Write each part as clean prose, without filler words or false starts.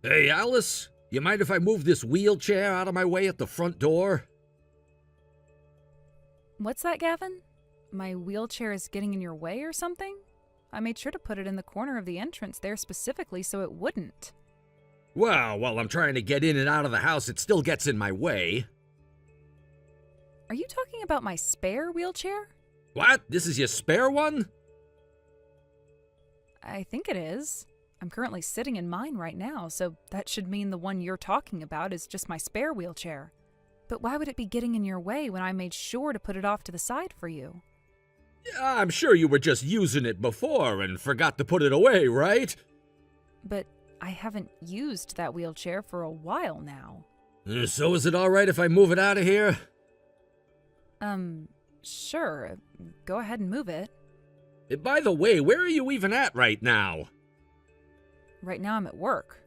Hey, Alice, you mind if I move this wheelchair out of my way at the front door? What's that, Gavin? My wheelchair is getting in your way or something? I made sure to put it in the corner of the entrance there specifically so it wouldn't. Well, while I'm trying to get in and out of the house, it still gets in my way. Are you talking about my spare wheelchair? What? This is your spare one? I think it is. I'm currently sitting in mine right now, so that should mean the one you're talking about is just my spare wheelchair. But why would it be getting in your way when I made sure to put it off to the side for you? I'm sure you were just using it before and forgot to put it away, right? But I haven't used that wheelchair for a while now. So is it alright if I move it out of here? Sure. Go ahead and move it. By the way, where are you even at right now? Right now I'm at work.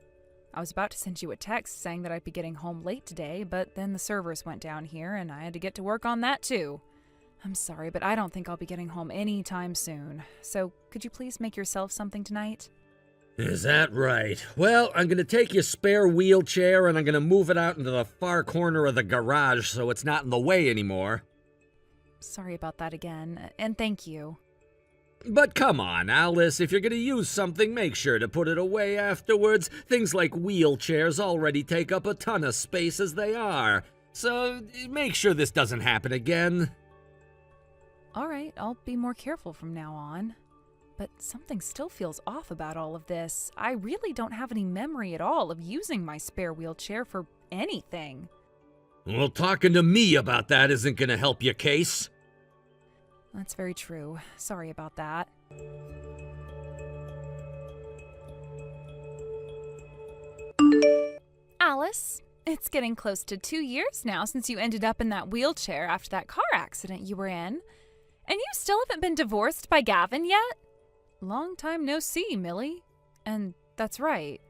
I was about to send you a text saying that I'd be getting home late today, but then the servers went down here and I had to get to work on that too. I'm sorry, but I don't think I'll be getting home anytime soon. So could you please make yourself something tonight? Is that right? Well, I'm gonna take your spare wheelchair and I'm gonna move it out into the far corner of the garage so it's not in the way anymore. Sorry about that again, and thank you. But come on, Alice, if you're gonna use something, make sure to put it away afterwards. Things like wheelchairs already take up a ton of space as they are. So make sure this doesn't happen again. Alright, I'll be more careful from now on. But something still feels off about all of this. I really don't have any memory at all of using my spare wheelchair for anything. Well, talking to me about that isn't gonna help your case. That's very true. Sorry about that. Alice, it's getting close to 2 years now since you ended up in that wheelchair after that car accident you were in. And you still haven't been divorced by Gavin yet? Long time no see, Millie. And that's right.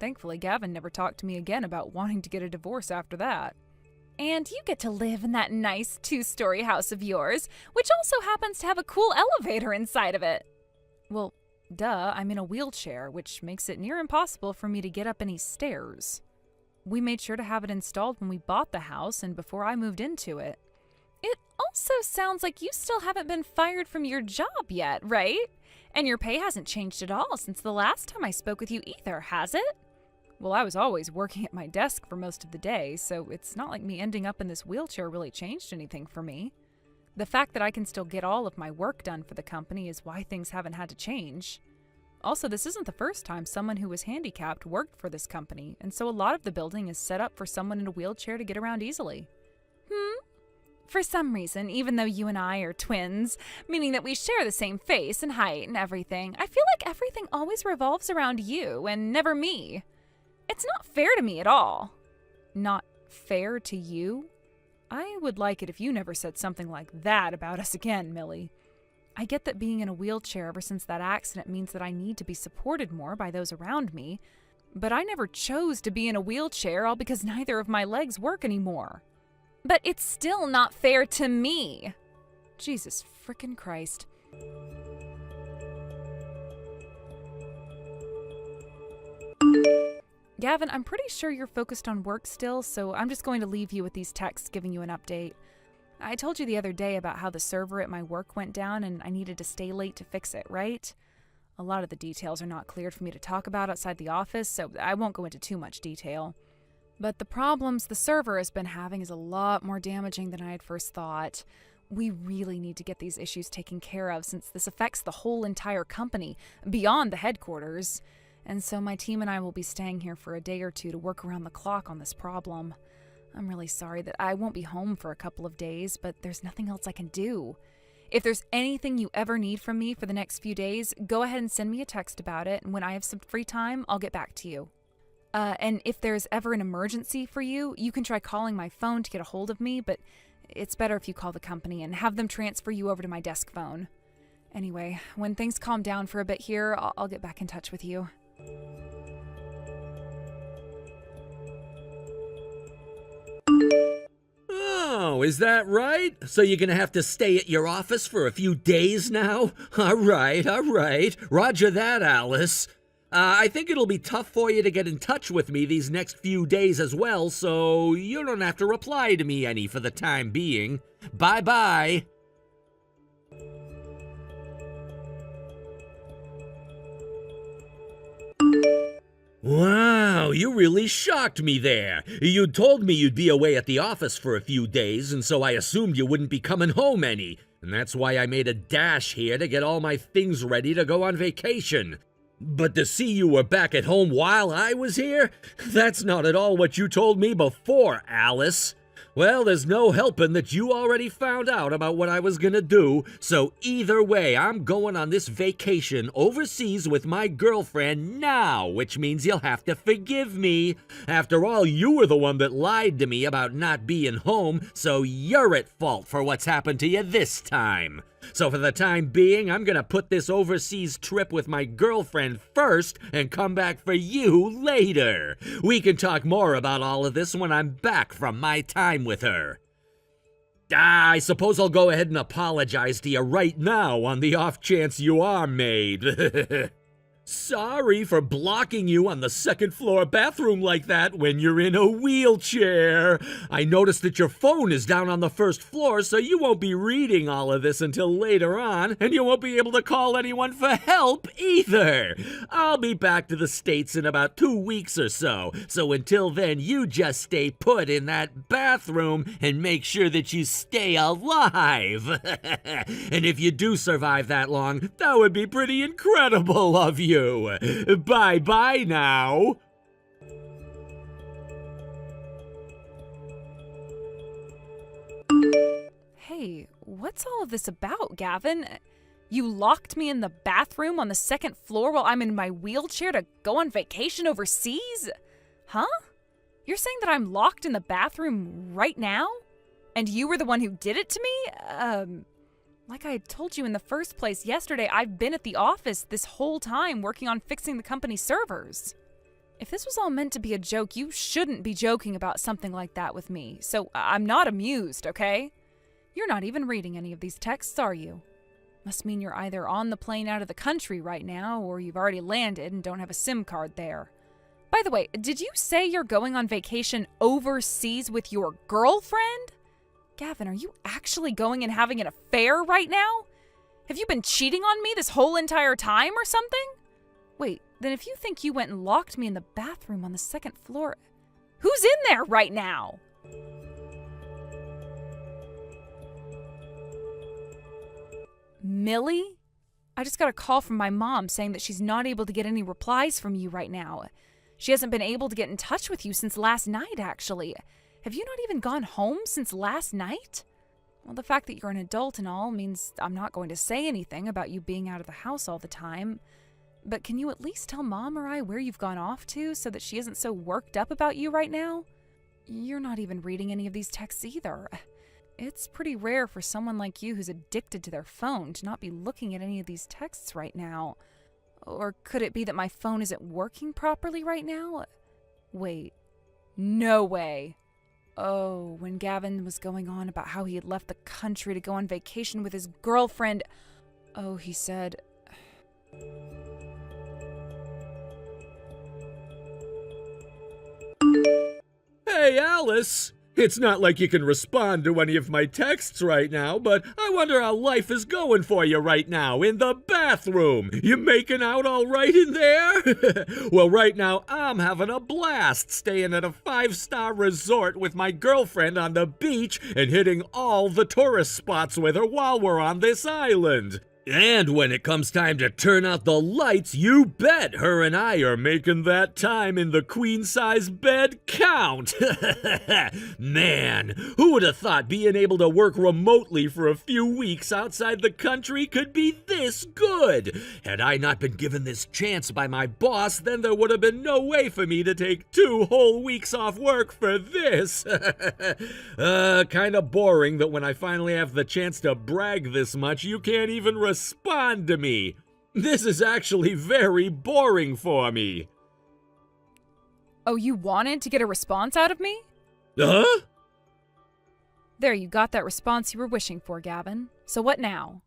Thankfully, Gavin never talked to me again about wanting to get a divorce after that. And you get to live in that nice 2-story house of yours, which also happens to have a cool elevator inside of it. Well, duh, I'm in a wheelchair, which makes it near impossible for me to get up any stairs. We made sure to have it installed when we bought the house and before I moved into it. It also sounds like you still haven't been fired from your job yet, right? And your pay hasn't changed at all since the last time I spoke with you either, has it? Well, I was always working at my desk for most of the day, so it's not like me ending up in this wheelchair really changed anything for me. The fact that I can still get all of my work done for the company is why things haven't had to change. Also, this isn't the first time someone who was handicapped worked for this company, and so a lot of the building is set up for someone in a wheelchair to get around easily. For some reason, even though you and I are twins, meaning that we share the same face and height and everything, I feel like everything always revolves around you and never me. It's not fair to me at all. Not fair to you? I would like it if you never said something like that about us again, Millie. I get that being in a wheelchair ever since that accident means that I need to be supported more by those around me, but I never chose to be in a wheelchair all because neither of my legs work anymore. But it's still not fair to me. Jesus frickin' Christ. Gavin, I'm pretty sure you're focused on work still, so I'm just going to leave you with these texts giving you an update. I told you the other day about how the server at my work went down and I needed to stay late to fix it, right? A lot of the details are not cleared for me to talk about outside the office, so I won't go into too much detail. But the problems the server has been having is a lot more damaging than I had first thought. We really need to get these issues taken care of since this affects the whole entire company, beyond the headquarters. And so my team and I will be staying here for a day or two to work around the clock on this problem. I'm really sorry that I won't be home for a couple of days, but there's nothing else I can do. If there's anything you ever need from me for the next few days, go ahead and send me a text about it, and when I have some free time, I'll get back to you. And if there's ever an emergency for you, you can try calling my phone to get a hold of me, but it's better if you call the company and have them transfer you over to my desk phone. Anyway, when things calm down for a bit here, I'll get back in touch with you. Oh, is that right? So you're gonna have to stay at your office for a few days now? All right. Roger that, Alice. I think it'll be tough for you to get in touch with me these next few days as well, so you don't have to reply to me any for the time being. Bye-bye. Wow, you really shocked me there. You told me you'd be away at the office for a few days, and so I assumed you wouldn't be coming home any. And that's why I made a dash here to get all my things ready to go on vacation. But to see you were back at home while I was here? That's not at all what you told me before, Alice. Well, there's no helping that you already found out about what I was gonna do, so either way, I'm going on this vacation overseas with my girlfriend now, which means you'll have to forgive me. After all, you were the one that lied to me about not being home, so you're at fault for what's happened to you this time. So for the time being, I'm gonna put this overseas trip with my girlfriend first and come back for you later. We can talk more about all of this when I'm back from my time with her. I suppose I'll go ahead and apologize to you right now on the off chance you are made. Sorry for blocking you on the second floor bathroom like that when you're in a wheelchair. I noticed that your phone is down on the first floor, so you won't be reading all of this until later on, and you won't be able to call anyone for help either. I'll be back to the States in about 2 weeks or so until then you just stay put in that bathroom and make sure that you stay alive. And if you do survive that long, that would be pretty incredible of you. Bye-bye now. Hey, what's all of this about, Gavin? You locked me in the bathroom on the second floor while I'm in my wheelchair to go on vacation overseas? Huh? You're saying that I'm locked in the bathroom right now? And you were the one who did it to me? Like I told you in the first place yesterday, I've been at the office this whole time working on fixing the company servers. If this was all meant to be a joke, you shouldn't be joking about something like that with me. So I'm not amused, okay? You're not even reading any of these texts, are you? Must mean you're either on the plane out of the country right now, or you've already landed and don't have a SIM card there. By the way, did you say you're going on vacation overseas with your girlfriend? Gavin, are you actually going and having an affair right now? Have you been cheating on me this whole entire time or something? Wait, then if you think you went and locked me in the bathroom on the second floor, who's in there right now? Millie? I just got a call from my mom saying that she's not able to get any replies from you right now. She hasn't been able to get in touch with you since last night, actually. Have you not even gone home since last night? Well, the fact that you're an adult and all means I'm not going to say anything about you being out of the house all the time. But can you at least tell Mom or I where you've gone off to so that she isn't so worked up about you right now? You're not even reading any of these texts either. It's pretty rare for someone like you who's addicted to their phone to not be looking at any of these texts right now. Or could it be that my phone isn't working properly right now? Wait. No way. Oh, when Gavin was going on about how he had left the country to go on vacation with his girlfriend, oh, he said... Hey, Alice! It's not like you can respond to any of my texts right now, but I wonder how life is going for you right now in the bathroom. You making out all right in there? Well, right now I'm having a blast staying at a 5-star resort with my girlfriend on the beach and hitting all the tourist spots with her while we're on this island. And when it comes time to turn out the lights, you bet her and I are making that time in the queen-size bed count. Man, who would have thought being able to work remotely for a few weeks outside the country could be this good? Had I not been given this chance by my boss, then there would have been no way for me to take 2 whole weeks off work for this. Kinda boring that when I finally have the chance to brag this much, you can't even respond to me. This is actually very boring for me. Oh, you wanted to get a response out of me? Huh? There, you got that response you were wishing for, Gavin. So what now?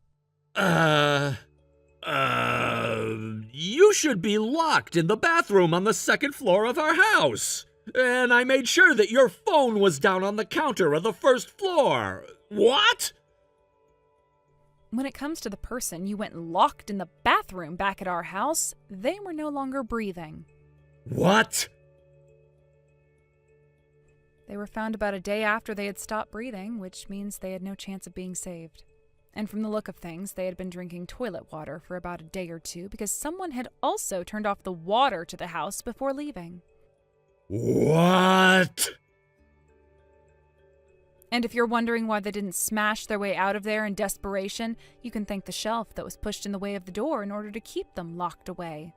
You should be locked in the bathroom on the second floor of our house. And I made sure that your phone was down on the counter of the first floor. What? When it comes to the person you went locked in the bathroom back at our house, they were no longer breathing. What? They were found about a day after they had stopped breathing, which means they had no chance of being saved. And from the look of things, they had been drinking toilet water for about a day or two because someone had also turned off the water to the house before leaving. What? And if you're wondering why they didn't smash their way out of there in desperation, you can thank the shelf that was pushed in the way of the door in order to keep them locked away.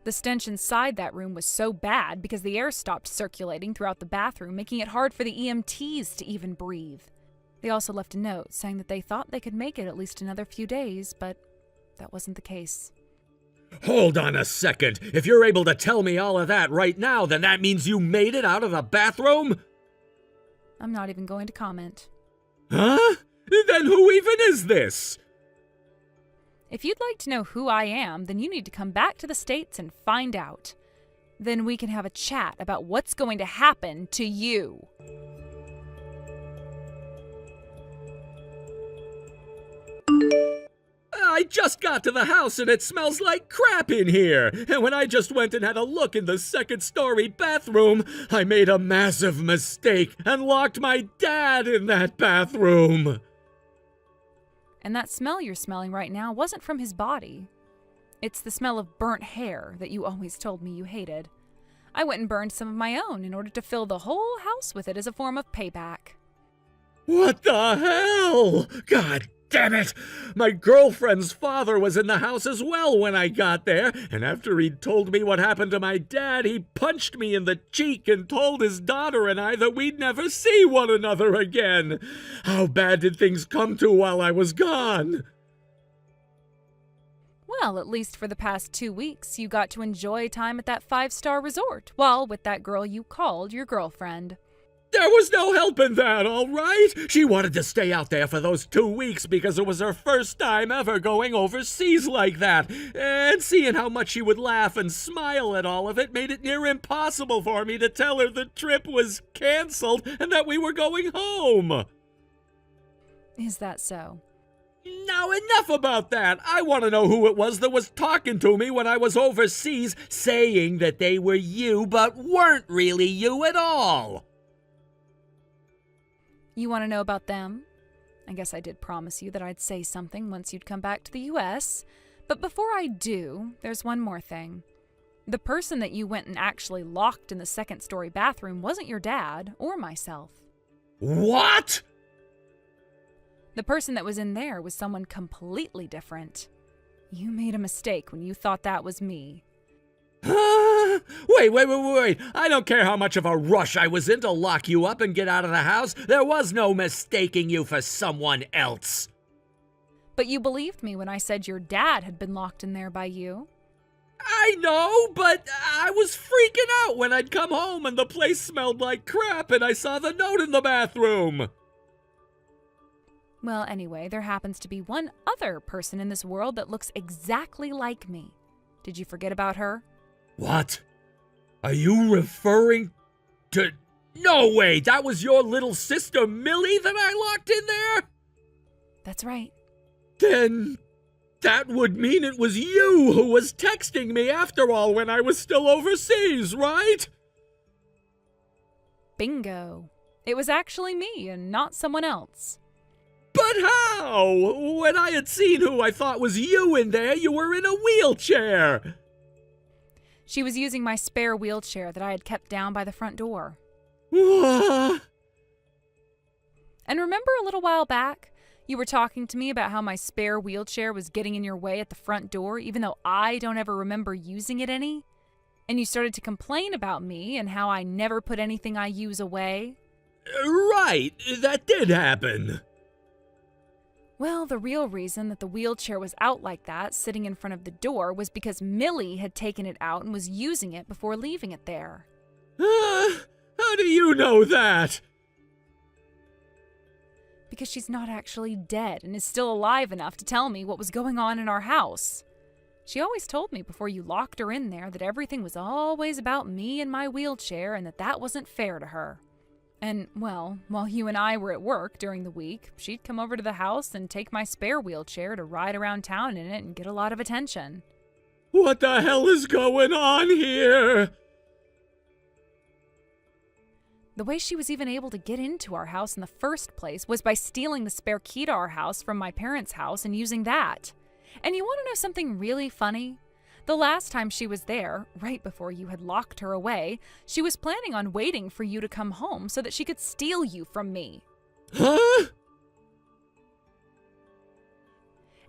The stench inside that room was so bad because the air stopped circulating throughout the bathroom, making it hard for the EMTs to even breathe. They also left a note saying that they thought they could make it at least another few days, but that wasn't the case. Hold on a second. If you're able to tell me all of that right now, then that means you made it out of the bathroom? I'm not even going to comment. Huh? Then who even is this? If you'd like to know who I am, then you need to come back to the States and find out. Then we can have a chat about what's going to happen to you. I just got to the house and it smells like crap in here. And when I just went and had a look in the second-story bathroom, I made a massive mistake and locked my dad in that bathroom. And that smell you're smelling right now wasn't from his body. It's the smell of burnt hair that you always told me you hated. I went and burned some of my own in order to fill the whole house with it as a form of payback. What the hell? God damn it! My girlfriend's father was in the house as well when I got there, and after he'd told me what happened to my dad, he punched me in the cheek and told his daughter and I that we'd never see one another again. How bad did things come to while I was gone? Well, at least for the past 2 weeks, you got to enjoy time at that 5-star resort, while with that girl you called your girlfriend. There was no help in that, all right? She wanted to stay out there for those 2 weeks because it was her first time ever going overseas like that. And seeing how much she would laugh and smile at all of it made it near impossible for me to tell her the trip was canceled and that we were going home. Is that so? Now enough about that. I want to know who it was that was talking to me when I was overseas, saying that they were you but weren't really you at all. You want to know about them? I guess I did promise you that I'd say something once you'd come back to the U.S. But before I do, there's one more thing. The person that you went and actually locked in the second-story bathroom wasn't your dad or myself. What? The person that was in there was someone completely different. You made a mistake when you thought that was me. Wait. I don't care how much of a rush I was in to lock you up and get out of the house. There was no mistaking you for someone else. But you believed me when I said your dad had been locked in there by you. I know, but I was freaking out when I'd come home and the place smelled like crap and I saw the note in the bathroom. Well, anyway, there happens to be one other person in this world that looks exactly like me. Did you forget about her? What? Are you referring to... No way! That was your little sister Millie that I locked in there? That's right. Then... that would mean it was you who was texting me after all when I was still overseas, right? Bingo. It was actually me and not someone else. But how? When I had seen who I thought was you in there, you were in a wheelchair. She was using my spare wheelchair that I had kept down by the front door. What? And remember a little while back, you were talking to me about how my spare wheelchair was getting in your way at the front door, even though I don't ever remember using it any? And you started to complain about me and how I never put anything I use away? Right, that did happen. Well, the real reason that the wheelchair was out like that, sitting in front of the door, was because Millie had taken it out and was using it before leaving it there. How do you know that? Because she's not actually dead and is still alive enough to tell me what was going on in our house. She always told me before you locked her in there that everything was always about me and my wheelchair and that wasn't fair to her. And, well, while you and I were at work during the week, she'd come over to the house and take my spare wheelchair to ride around town in it and get a lot of attention. What the hell is going on here? The way she was even able to get into our house in the first place was by stealing the spare key to our house from my parents' house and using that. And you want to know something really funny? The last time she was there, right before you had locked her away, she was planning on waiting for you to come home so that she could steal you from me. Huh?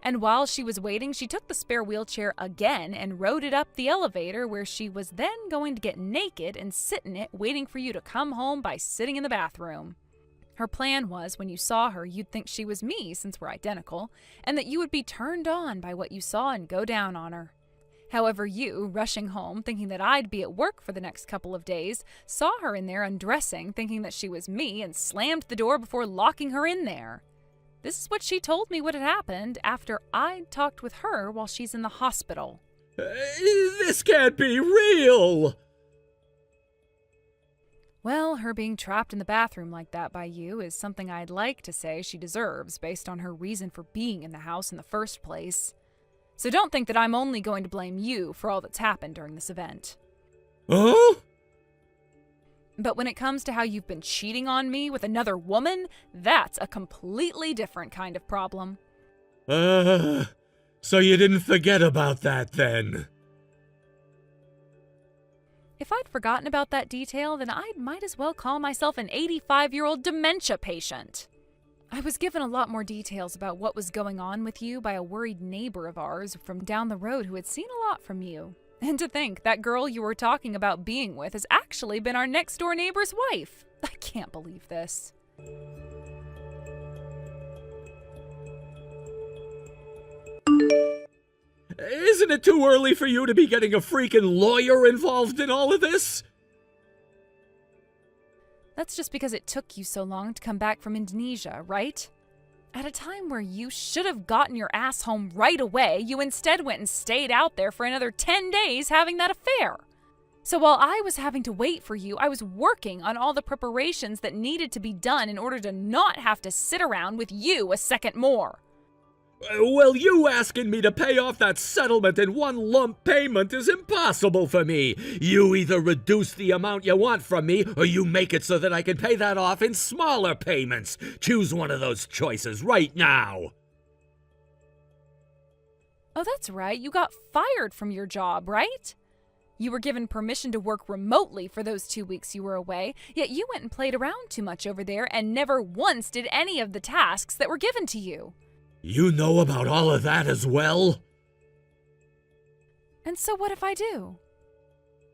And while she was waiting, she took the spare wheelchair again and rode it up the elevator, where she was then going to get naked and sit in it, waiting for you to come home by sitting in the bathroom. Her plan was, when you saw her, you'd think she was me, since we're identical, and that you would be turned on by what you saw and go down on her. However, you, rushing home, thinking that I'd be at work for the next couple of days, saw her in there undressing, thinking that she was me, and slammed the door before locking her in there. This is what she told me would have happened after I'd talked with her while she's in the hospital. This can't be real! Well, her being trapped in the bathroom like that by you is something I'd like to say she deserves based on her reason for being in the house in the first place. So don't think that I'm only going to blame you for all that's happened during this event. Huh? But when it comes to how you've been cheating on me with another woman, that's a completely different kind of problem. So you didn't forget about that then? If I'd forgotten about that detail, then I might as well call myself an 85-year-old dementia patient. I was given a lot more details about what was going on with you by a worried neighbor of ours from down the road who had seen a lot from you. And to think that girl you were talking about being with has actually been our next-door neighbor's wife. I can't believe this. Isn't it too early for you to be getting a freaking lawyer involved in all of this? That's just because it took you so long to come back from Indonesia, right? At a time where you should have gotten your ass home right away, you instead went and stayed out there for another 10 days having that affair. So while I was having to wait for you, I was working on all the preparations that needed to be done in order to not have to sit around with you a second more. Well, you asking me to pay off that settlement in one lump payment is impossible for me. You either reduce the amount you want from me, or you make it so that I can pay that off in smaller payments. Choose one of those choices right now. Oh, that's right. You got fired from your job, right? You were given permission to work remotely for those 2 weeks you were away, yet you went and played around too much over there and never once did any of the tasks that were given to you. You know about all of that as well? And so what if I do?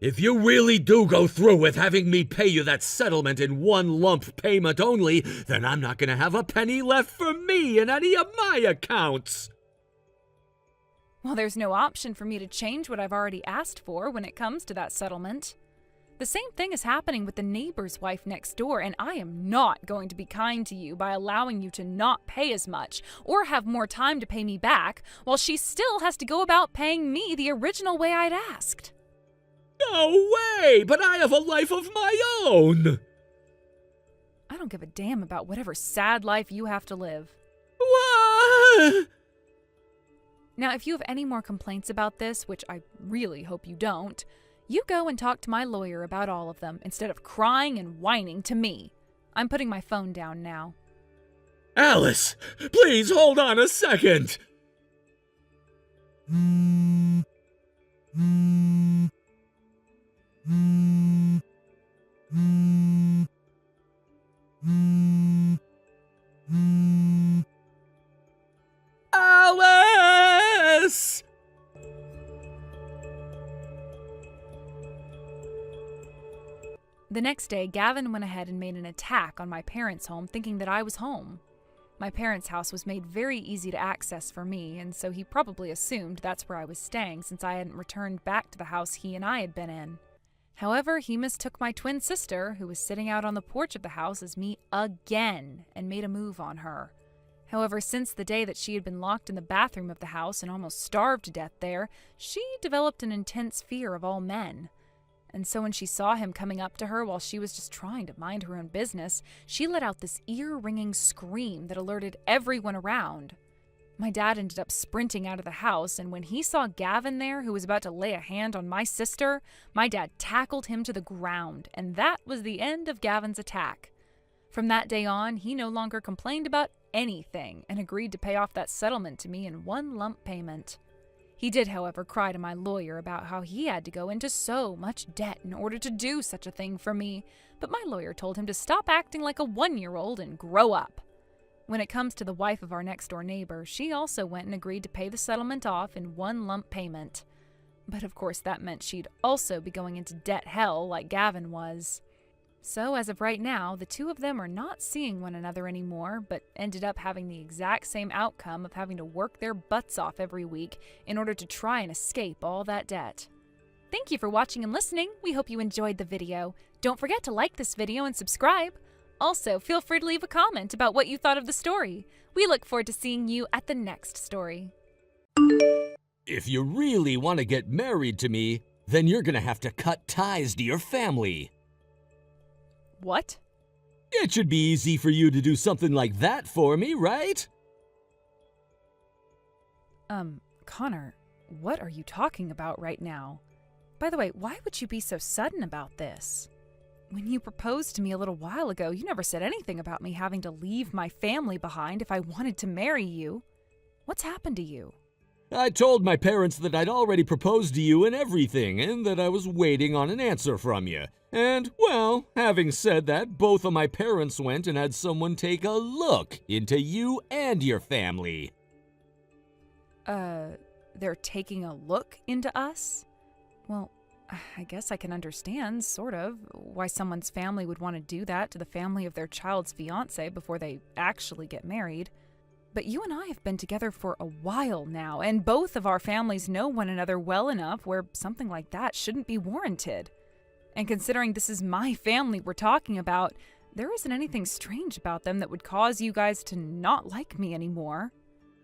If you really do go through with having me pay you that settlement in one lump payment only, then I'm not going to have a penny left for me in any of my accounts. Well, there's no option for me to change what I've already asked for when it comes to that settlement. The same thing is happening with the neighbor's wife next door, and I am not going to be kind to you by allowing you to not pay as much or have more time to pay me back, while she still has to go about paying me the original way I'd asked. No way! But I have a life of my own! I don't give a damn about whatever sad life you have to live. What? Now, if you have any more complaints about this, which I really hope you don't, you go and talk to my lawyer about all of them instead of crying and whining to me. I'm putting my phone down now. Alice, please hold on a second. Alice! The next day, Gavin went ahead and made an attack on my parents' home, thinking that I was home. My parents' house was made very easy to access for me, and so he probably assumed that's where I was staying since I hadn't returned back to the house he and I had been in. However, he mistook my twin sister, who was sitting out on the porch of the house, as me again and made a move on her. However, since the day that she had been locked in the bathroom of the house and almost starved to death there, she developed an intense fear of all men. And so when she saw him coming up to her while she was just trying to mind her own business, she let out this ear-ringing scream that alerted everyone around. My dad ended up sprinting out of the house, and when he saw Gavin there, who was about to lay a hand on my sister, my dad tackled him to the ground, and that was the end of Gavin's attack. From that day on, he no longer complained about anything and agreed to pay off that settlement to me in one lump payment. He did, however, cry to my lawyer about how he had to go into so much debt in order to do such a thing for me, but my lawyer told him to stop acting like a 1-year-old and grow up. When it comes to the wife of our next-door neighbor, she also went and agreed to pay the settlement off in one lump payment. But of course that meant she'd also be going into debt hell like Gavin was. So as of right now, the two of them are not seeing one another anymore, but ended up having the exact same outcome of having to work their butts off every week in order to try and escape all that debt. Thank you for watching and listening. We hope you enjoyed the video. Don't forget to like this video and subscribe. Also, feel free to leave a comment about what you thought of the story. We look forward to seeing you at the next story. If you really want to get married to me, then you're gonna have to cut ties to your family. What? It should be easy for you to do something like that for me, right? Connor, what are you talking about right now? By the way, why would you be so sudden about this? When you proposed to me a little while ago, you never said anything about me having to leave my family behind if I wanted to marry you. What's happened to you? I told my parents that I'd already proposed to you and everything, and that I was waiting on an answer from you. And, well, having said that, both of my parents went and had someone take a look into you and your family. They're taking a look into us? Well, I guess I can understand, sort of, why someone's family would want to do that to the family of their child's fiancé before they actually get married. But you and I have been together for a while now, and both of our families know one another well enough where something like that shouldn't be warranted. And considering this is my family we're talking about, there isn't anything strange about them that would cause you guys to not like me anymore.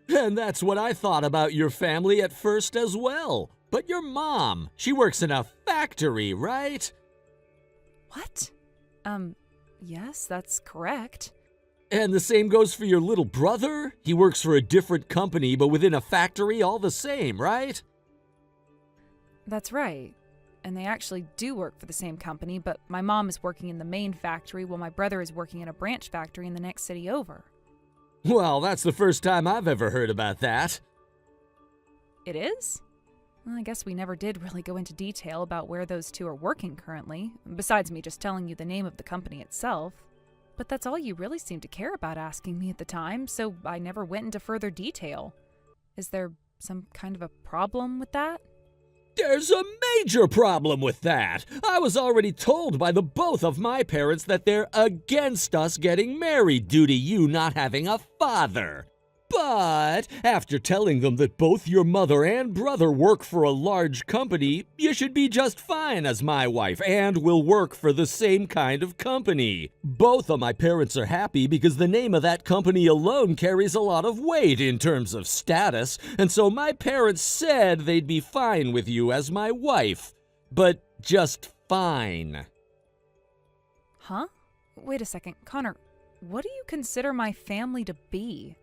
And that's what I thought about your family at first as well. But your mom, she works in a factory, right? What? Yes, that's correct. And the same goes for your little brother? He works for a different company, but within a factory all the same, right? That's right. And they actually do work for the same company, but my mom is working in the main factory while my brother is working in a branch factory in the next city over. Well, that's the first time I've ever heard about that. It is? Well, I guess we never did really go into detail about where those two are working currently, besides me just telling you the name of the company itself. But that's all you really seemed to care about asking me at the time, so I never went into further detail. Is there some kind of a problem with that? There's a major problem with that. I was already told by the both of my parents that they're against us getting married due to you not having a father. But after telling them that both your mother and brother work for a large company, you should be just fine as my wife and will work for the same kind of company. Both of my parents are happy because the name of that company alone carries a lot of weight in terms of status, and so my parents said they'd be fine with you as my wife. But just fine. Huh? Wait a second, Connor, what do you consider my family to be?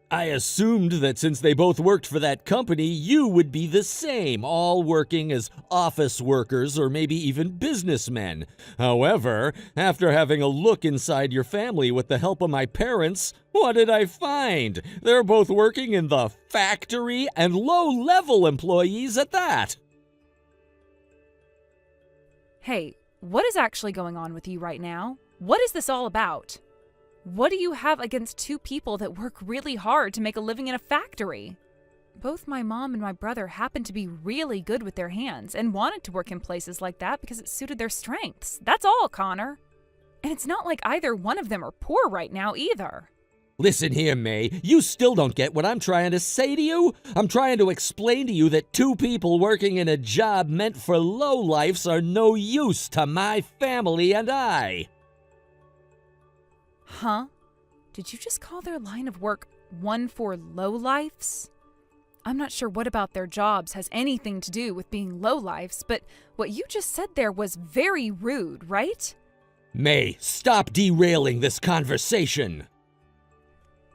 I assumed that since they both worked for that company, you would be the same, all working as office workers or maybe even businessmen. However, after having a look inside your family with the help of my parents, what did I find? They're both working in the factory and low-level employees at that. Hey, what is actually going on with you right now? What is this all about? What do you have against two people that work really hard to make a living in a factory? Both my mom and my brother happen to be really good with their hands and wanted to work in places like that because it suited their strengths. That's all, Connor. And it's not like either one of them are poor right now either. Listen here, May, you still don't get what I'm trying to say to you? I'm trying to explain to you that two people working in a job meant for lowlifes are no use to my family and I. Huh? Did you just call their line of work one for lowlifes? I'm not sure what about their jobs has anything to do with being lowlifes, but what you just said there was very rude, right? May, stop derailing this conversation.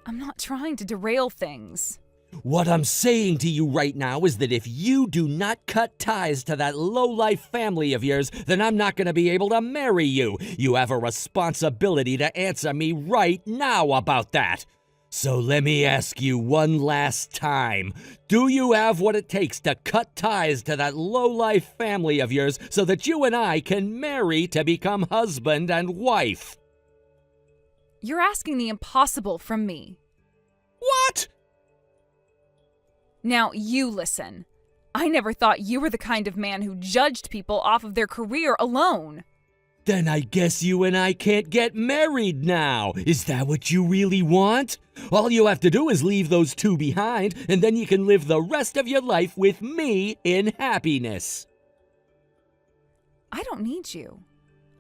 I'm not trying to derail things. What I'm saying to you right now is that if you do not cut ties to that low-life family of yours, then I'm not going to be able to marry you. You have a responsibility to answer me right now about that. So let me ask you one last time. Do you have what it takes to cut ties to that low-life family of yours so that you and I can marry to become husband and wife? You're asking the impossible from me. What? Now, you listen. I never thought you were the kind of man who judged people off of their career alone. Then I guess you and I can't get married now. Is that what you really want? All you have to do is leave those two behind, and then you can live the rest of your life with me in happiness. I don't need you.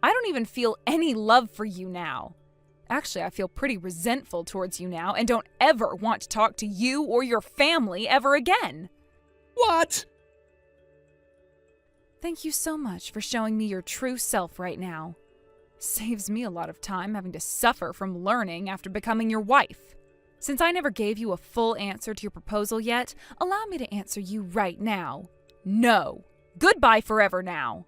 I don't even feel any love for you now. Actually, I feel pretty resentful towards you now and don't ever want to talk to you or your family ever again. What? Thank you so much for showing me your true self right now. Saves me a lot of time having to suffer from learning after becoming your wife. Since I never gave you a full answer to your proposal yet, allow me to answer you right now. No. Goodbye forever now.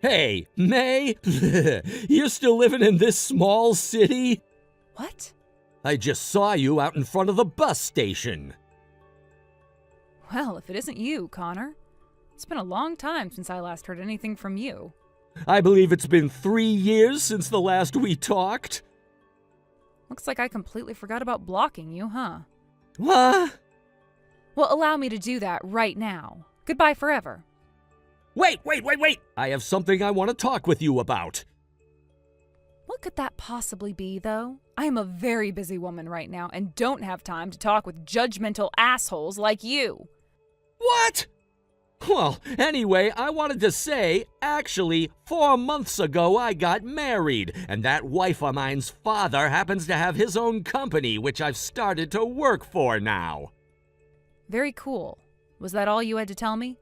Hey, May, you're still living in this small city? What? I just saw you out in front of the bus station. Well, if it isn't you, Connor. It's been a long time since I last heard anything from you. I believe it's been 3 years since the last we talked. Looks like I completely forgot about blocking you, huh? What? Well, allow me to do that right now. Goodbye forever. Wait! I have something I want to talk with you about. What could that possibly be, though? I am a very busy woman right now and don't have time to talk with judgmental assholes like you. What? Well, anyway, I wanted to say, actually, 4 months ago I got married, and that wife of mine's father happens to have his own company, which I've started to work for now. Very cool. Was that all you had to tell me?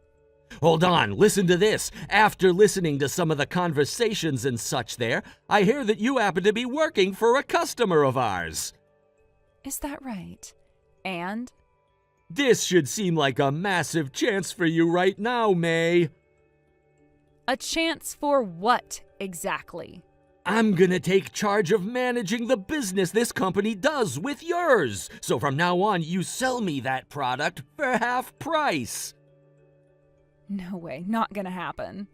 Hold on, listen to this. After listening to some of the conversations and such there, I hear that you happen to be working for a customer of ours. Is that right? And? This should seem like a massive chance for you right now, May. A chance for what, exactly? I'm gonna take charge of managing the business this company does with yours. So from now on, you sell me that product for half price. No way, not gonna happen.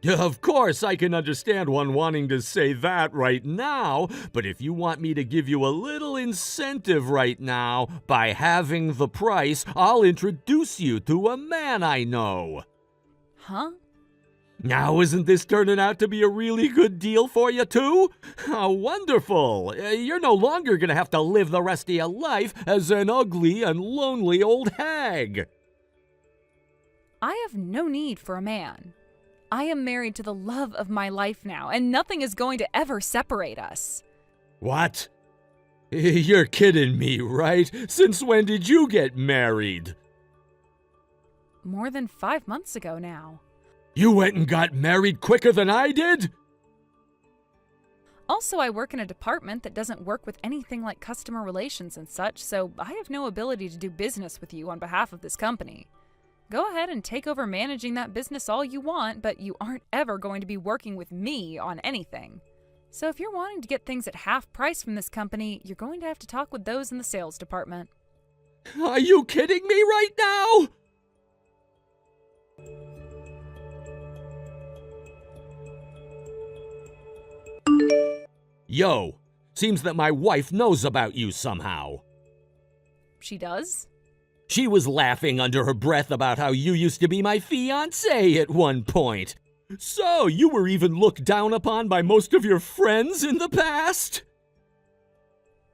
Of course, I can understand one wanting to say that right now, but if you want me to give you a little incentive right now, by halving the price, I'll introduce you to a man I know. Huh? Now, isn't this turning out to be a really good deal for you, too? How wonderful! You're no longer gonna have to live the rest of your life as an ugly and lonely old hag. I have no need for a man. I am married to the love of my life now, and nothing is going to ever separate us. What? You're kidding me, right? Since when did you get married? More than 5 months ago now. You went and got married quicker than I did? Also, I work in a department that doesn't work with anything like customer relations and such, so I have no ability to do business with you on behalf of this company. Go ahead and take over managing that business all you want, but you aren't ever going to be working with me on anything. So if you're wanting to get things at half price from this company, you're going to have to talk with those in the sales department. Are you kidding me right now? Yo, seems that my wife knows about you somehow. She does? She was laughing under her breath about how you used to be my fiancé at one point. So, you were even looked down upon by most of your friends in the past?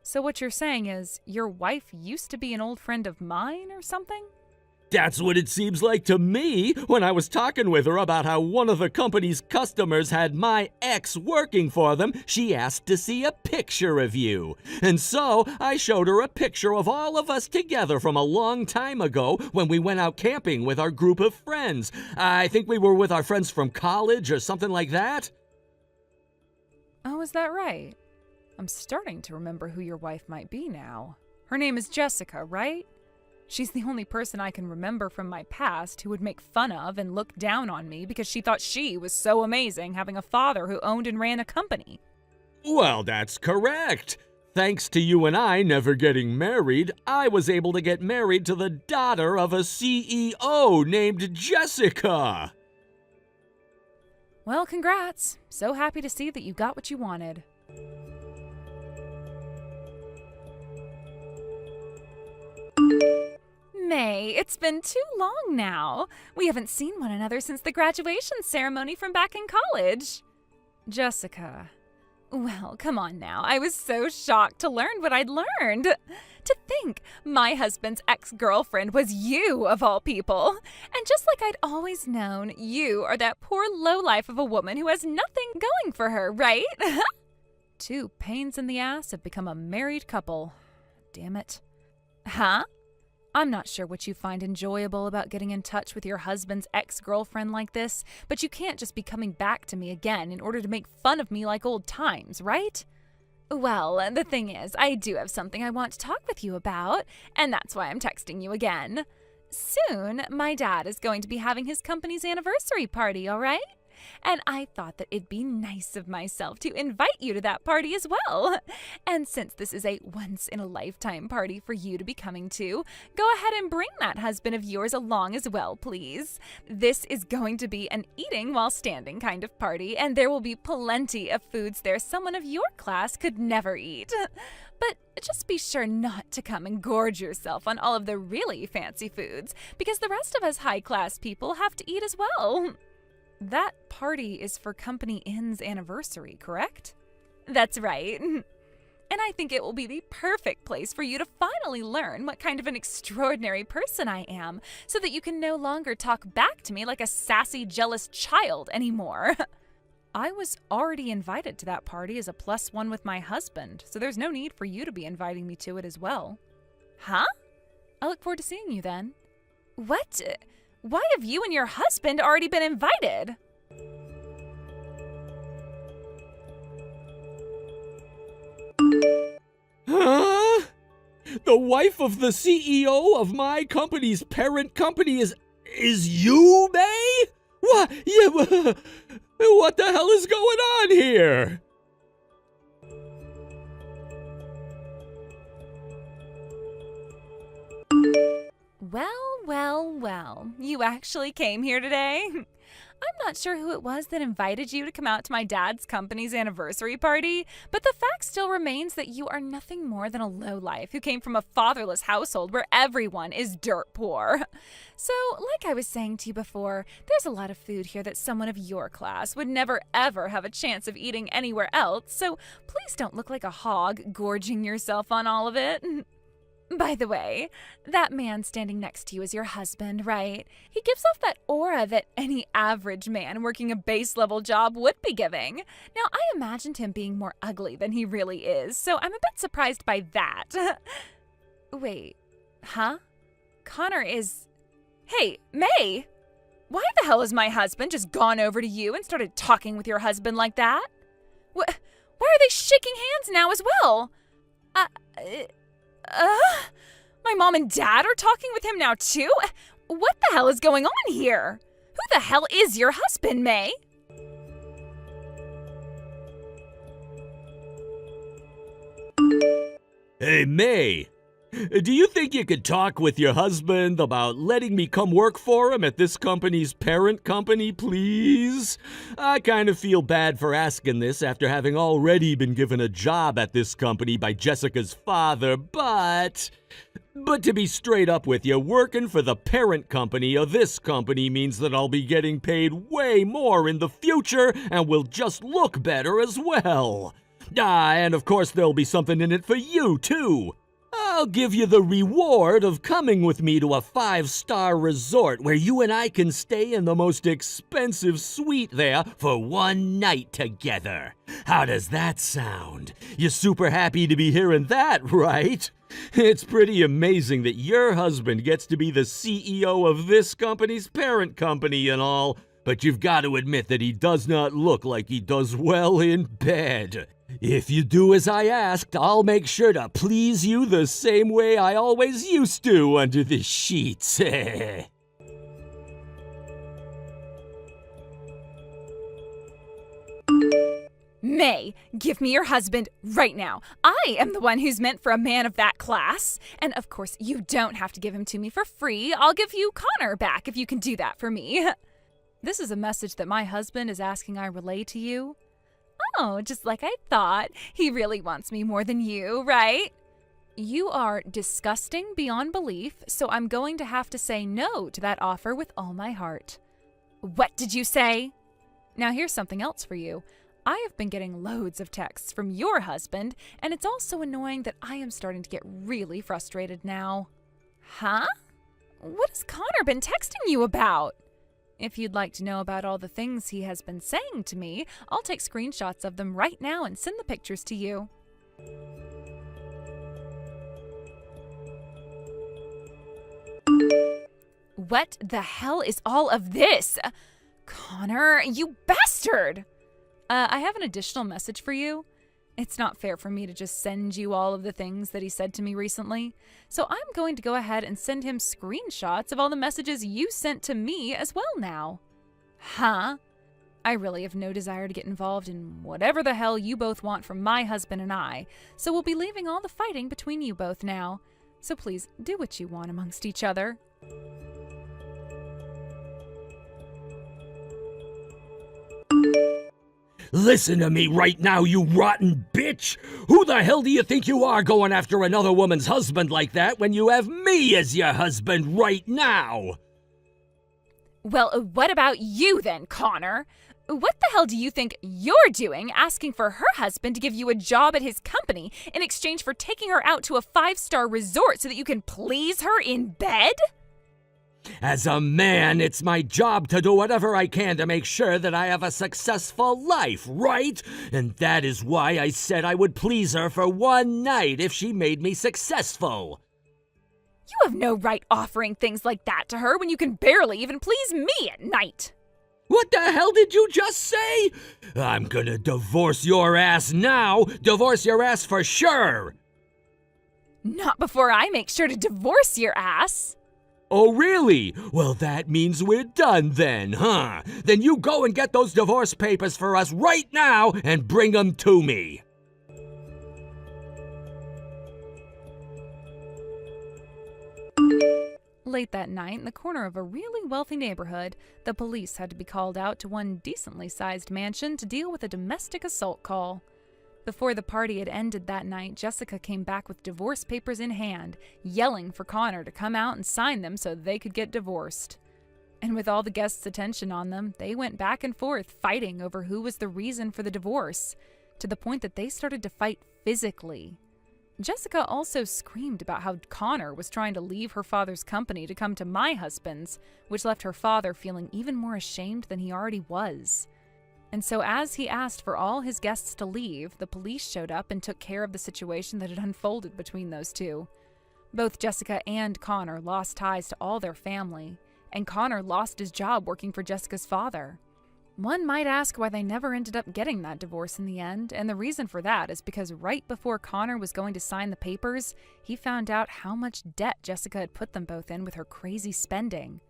So what you're saying is, your wife used to be an old friend of mine or something? That's what it seems like to me when I was talking with her about how one of the company's customers had my ex working for them. She asked to see a picture of you. And so I showed her a picture of all of us together from a long time ago when we went out camping with our group of friends. I think we were with our friends from college or something like that. Oh, is that right? I'm starting to remember who your wife might be now. Her name is Jessica, right? She's the only person I can remember from my past who would make fun of and look down on me because she thought she was so amazing having a father who owned and ran a company. Well, that's correct. Thanks to you and I never getting married, I was able to get married to the daughter of a CEO named Jessica. Well, congrats. So happy to see that you got what you wanted. May, it's been too long now. We haven't seen one another since the graduation ceremony from back in college. Jessica. Well, come on now. I was so shocked to learn what I'd learned. To think my husband's ex-girlfriend was you, of all people. And just like I'd always known, you are that poor lowlife of a woman who has nothing going for her, right? Two pains in the ass have become a married couple. Damn it. Huh? I'm not sure what you find enjoyable about getting in touch with your husband's ex-girlfriend like this, but you can't just be coming back to me again in order to make fun of me like old times, right? Well, the thing is, I do have something I want to talk with you about, and that's why I'm texting you again. Soon, my dad is going to be having his company's anniversary party, all right? And I thought that it'd be nice of myself to invite you to that party as well. And since this is a once-in-a-lifetime party for you to be coming to, go ahead and bring that husband of yours along as well, please. This is going to be an eating while standing kind of party, and there will be plenty of foods there someone of your class could never eat. But just be sure not to come and gorge yourself on all of the really fancy foods, because the rest of us high-class people have to eat as well. That party is for Company Inn's anniversary, correct? That's right. And I think it will be the perfect place for you to finally learn what kind of an extraordinary person I am, so that you can no longer talk back to me like a sassy, jealous child anymore. I was already invited to that party as a +1 with my husband, so there's no need for you to be inviting me to it as well. Huh? I look forward to seeing you then. What? Why have you and your husband already been invited? Huh? The wife of the CEO of my company's parent company is you, May? What? Yeah, what the hell is going on here? Well, you actually came here today? I'm not sure who it was that invited you to come out to my dad's company's anniversary party, but the fact still remains that you are nothing more than a lowlife who came from a fatherless household where everyone is dirt poor. So, like I was saying to you before, there's a lot of food here that someone of your class would never ever have a chance of eating anywhere else, so please don't look like a hog gorging yourself on all of it. By the way, that man standing next to you is your husband, right? He gives off that aura that any average man working a base-level job would be giving. Now, I imagined him being more ugly than he really is, so I'm a bit surprised by that. Wait, huh? Connor is... Hey, May! Why the hell has my husband just gone over to you and started talking with your husband like that? Why are they shaking hands now as well? My mom and dad are talking with him now too? What the hell is going on here? Who the hell is your husband, May? Hey, May, do you think you could talk with your husband about letting me come work for him at this company's parent company, please? I kind of feel bad for asking this after having already been given a job at this company by Jessica's father, but to be straight up with you, working for the parent company of this company means that I'll be getting paid way more in the future and will just look better as well. And of course there'll be something in it for you, too. I'll give you the reward of coming with me to a 5-star resort where you and I can stay in the most expensive suite there for one night together. How does that sound? You're super happy to be hearing that, right? It's pretty amazing that your husband gets to be the CEO of this company's parent company and all, but you've got to admit that he does not look like he does well in bed. If you do as I asked, I'll make sure to please you the same way I always used to under the sheets. May, give me your husband right now. I am the one who's meant for a man of that class. And of course, you don't have to give him to me for free. I'll give you Connor back if you can do that for me. This is a message that my husband is asking I relay to you. Oh, just like I thought. He really wants me more than you, right? You are disgusting beyond belief, so I'm going to have to say no to that offer with all my heart. What did you say? Now here's something else for you. I have been getting loads of texts from your husband, and it's also annoying that I am starting to get really frustrated now. Huh? What has Connor been texting you about? If you'd like to know about all the things he has been saying to me, I'll take screenshots of them right now and send the pictures to you. What the hell is all of this? Connor, you bastard! I have an additional message for you. It's not fair for me to just send you all of the things that he said to me recently, so I'm going to go ahead and send him screenshots of all the messages you sent to me as well now. Huh? I really have no desire to get involved in whatever the hell you both want from my husband and I, so we'll be leaving all the fighting between you both now. So please do what you want amongst each other. Listen to me right now, you rotten bitch! Who the hell do you think you are going after another woman's husband like that when you have me as your husband right now? Well, what about you then, Connor? What the hell do you think you're doing asking for her husband to give you a job at his company in exchange for taking her out to a 5-star resort so that you can please her in bed? As a man, it's my job to do whatever I can to make sure that I have a successful life, right? And that is why I said I would please her for one night if she made me successful. You have no right offering things like that to her when you can barely even please me at night. What the hell did you just say? I'm gonna divorce your ass now. Divorce your ass for sure. Not before I make sure to divorce your ass. Oh, really? Well, that means we're done then, huh? Then you go and get those divorce papers for us right now and bring them to me. Late that night, in the corner of a really wealthy neighborhood, the police had to be called out to one decently sized mansion to deal with a domestic assault call. Before the party had ended that night, Jessica came back with divorce papers in hand, yelling for Connor to come out and sign them so they could get divorced. And with all the guests' attention on them, they went back and forth fighting over who was the reason for the divorce, to the point that they started to fight physically. Jessica also screamed about how Connor was trying to leave her father's company to come to my husband's, which left her father feeling even more ashamed than he already was. And so as he asked for all his guests to leave, the police showed up and took care of the situation that had unfolded between those two. Both Jessica and Connor lost ties to all their family, and Connor lost his job working for Jessica's father. One might ask why they never ended up getting that divorce in the end, and the reason for that is because right before Connor was going to sign the papers, he found out how much debt Jessica had put them both in with her crazy spending.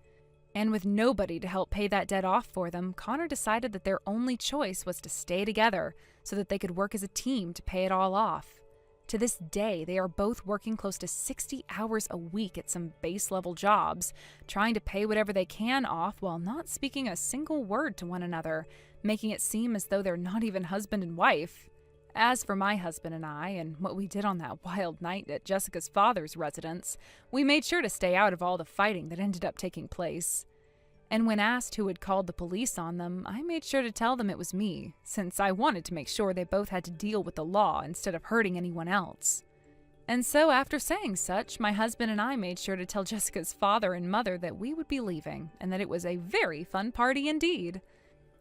And with nobody to help pay that debt off for them, Connor decided that their only choice was to stay together so that they could work as a team to pay it all off. To this day, they are both working close to 60 hours a week at some base-level jobs, trying to pay whatever they can off while not speaking a single word to one another, making it seem as though they're not even husband and wife. As for my husband and I, and what we did on that wild night at Jessica's father's residence, we made sure to stay out of all the fighting that ended up taking place. And when asked who had called the police on them, I made sure to tell them it was me, since I wanted to make sure they both had to deal with the law instead of hurting anyone else. And so, after saying such, my husband and I made sure to tell Jessica's father and mother that we would be leaving, and that it was a very fun party indeed.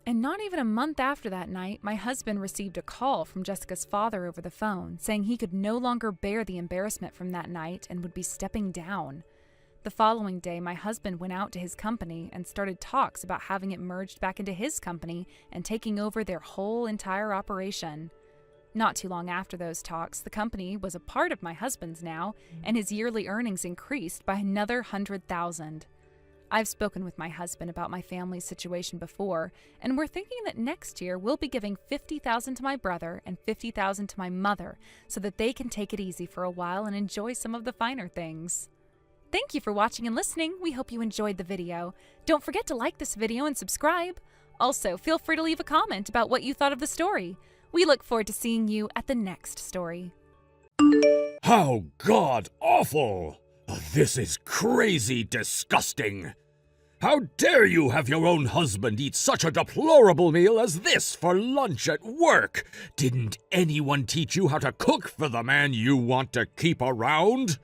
And not even a month after that night, my husband received a call from Jessica's father over the phone, saying he could no longer bear the embarrassment from that night and would be stepping down. The following day, my husband went out to his company and started talks about having it merged back into his company and taking over their whole entire operation. Not too long after those talks, the company was a part of my husband's now, and his yearly earnings increased by another $100,000. I've spoken with my husband about my family's situation before, and we're thinking that next year we'll be giving $50,000 to my brother and $50,000 to my mother so that they can take it easy for a while and enjoy some of the finer things. Thank you for watching and listening. We hope you enjoyed the video. Don't forget to like this video and subscribe. Also, feel free to leave a comment about what you thought of the story. We look forward to seeing you at the next story. How god-awful! This is crazy disgusting! How dare you have your own husband eat such a deplorable meal as this for lunch at work? Didn't anyone teach you how to cook for the man you want to keep around?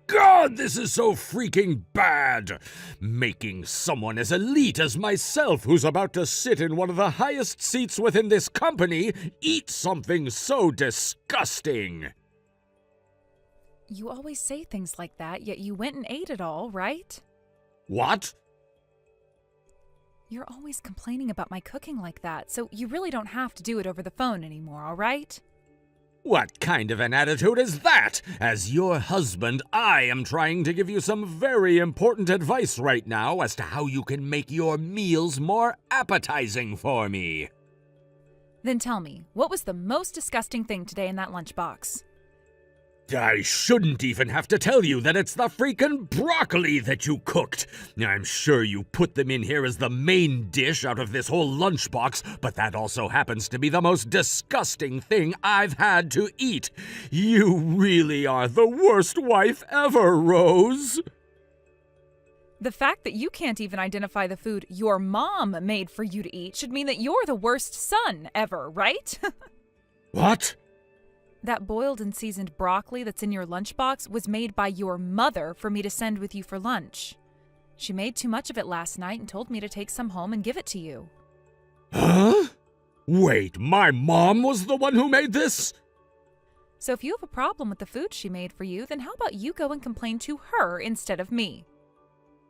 God, this is so freaking bad! Making someone as elite as myself, who's about to sit in one of the highest seats within this company, eat something so disgusting! You always say things like that, yet you went and ate it all, right? What? You're always complaining about my cooking like that, so you really don't have to do it over the phone anymore, all right? What kind of an attitude is that? As your husband, I am trying to give you some very important advice right now as to how you can make your meals more appetizing for me. Then tell me, what was the most disgusting thing today in that lunchbox? I shouldn't even have to tell you that it's the freaking broccoli that you cooked. I'm sure you put them in here as the main dish out of this whole lunchbox, but that also happens to be the most disgusting thing I've had to eat. You really are the worst wife ever, Rose. The fact that you can't even identify the food your mom made for you to eat should mean that you're the worst son ever, right? What? That boiled and seasoned broccoli that's in your lunchbox was made by your mother for me to send with you for lunch. She made too much of it last night and told me to take some home and give it to you. Huh? Wait, my mom was the one who made this? So if you have a problem with the food she made for you, then how about you go and complain to her instead of me?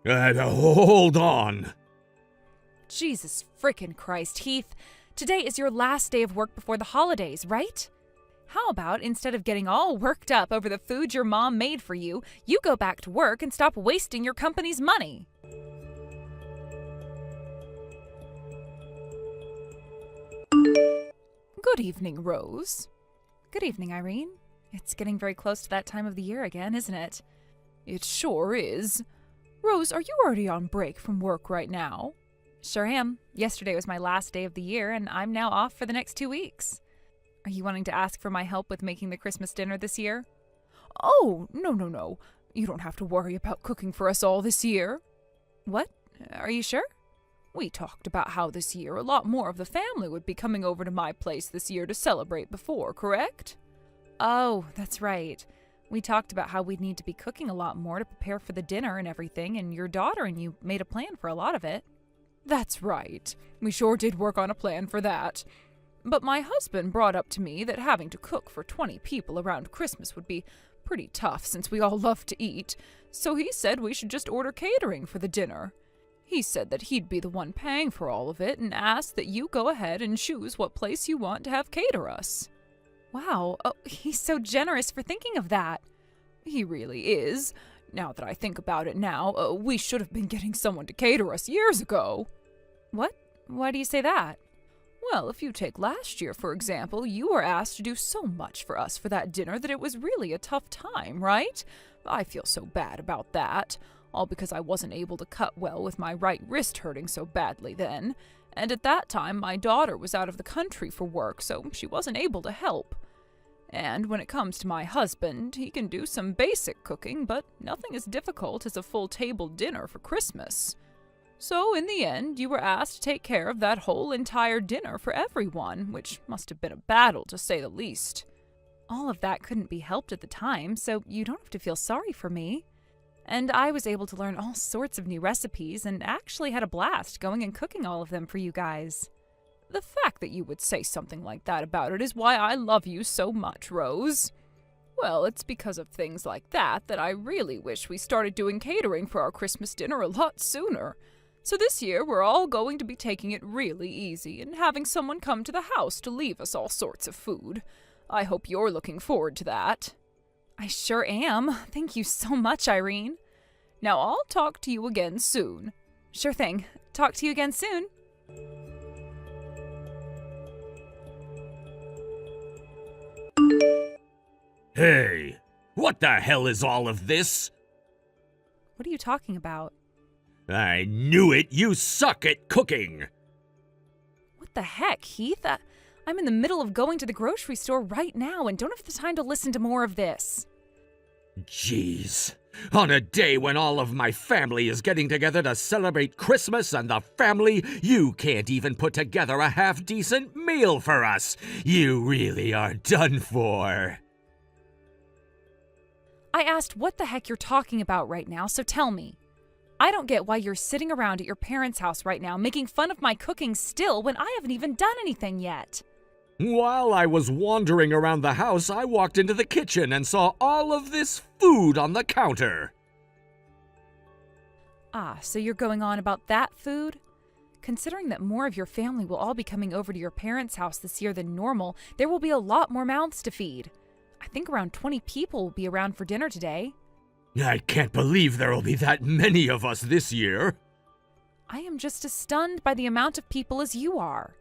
Hold on. Jesus frickin' Christ, Heath. Today is your last day of work before the holidays, right? How about, instead of getting all worked up over the food your mom made for you, you go back to work and stop wasting your company's money? Good evening, Rose. Good evening, Irene. It's getting very close to that time of the year again, isn't it? It sure is. Rose, are you already on break from work right now? Sure am. Yesterday was my last day of the year, and I'm now off for the next 2 weeks. Are you wanting to ask for my help with making the Christmas dinner this year? Oh, no. You don't have to worry about cooking for us all this year. What? Are you sure? We talked about how this year a lot more of the family would be coming over to my place this year to celebrate before, correct? Oh, that's right. We talked about how we'd need to be cooking a lot more to prepare for the dinner and everything, and your daughter and you made a plan for a lot of it. That's right. We sure did work on a plan for that. But my husband brought up to me that having to cook for 20 people around Christmas would be pretty tough since we all love to eat, so he said we should just order catering for the dinner. He said that he'd be the one paying for all of it and asked that you go ahead and choose what place you want to have cater us. Wow, he's so generous for thinking of that. He really is. Now that I think about it now, we should have been getting someone to cater us years ago. What? Why do you say that? Well, if you take last year, for example, you were asked to do so much for us for that dinner that it was really a tough time, right? I feel so bad about that, all because I wasn't able to cut well with my right wrist hurting so badly then, and at that time my daughter was out of the country for work, so she wasn't able to help. And when it comes to my husband, he can do some basic cooking, but nothing as difficult as a full table dinner for Christmas. So, in the end, you were asked to take care of that whole entire dinner for everyone, which must have been a battle, to say the least. All of that couldn't be helped at the time, so you don't have to feel sorry for me. And I was able to learn all sorts of new recipes and actually had a blast going and cooking all of them for you guys. The fact that you would say something like that about it is why I love you so much, Rose. Well, it's because of things like that that I really wish we started doing catering for our Christmas dinner a lot sooner. So this year we're all going to be taking it really easy and having someone come to the house to leave us all sorts of food. I hope you're looking forward to that. I sure am. Thank you so much, Irene. Now I'll talk to you again soon. Sure thing. Talk to you again soon. Hey, what the hell is all of this? What are you talking about? I knew it! You suck at cooking! What the heck, Heath? I'm in the middle of going to the grocery store right now and don't have the time to listen to more of this. Jeez. On a day when all of my family is getting together to celebrate Christmas and the family, you can't even put together a half-decent meal for us. You really are done for. I asked what the heck you're talking about right now, so tell me. I don't get why you're sitting around at your parents' house right now making fun of my cooking still when I haven't even done anything yet. While I was wandering around the house, I walked into the kitchen and saw all of this food on the counter. Ah, so you're going on about that food? Considering that more of your family will all be coming over to your parents' house this year than normal, there will be a lot more mouths to feed. I think around 20 people will be around for dinner today. I can't believe there will be that many of us this year. I am just as stunned by the amount of people as you are.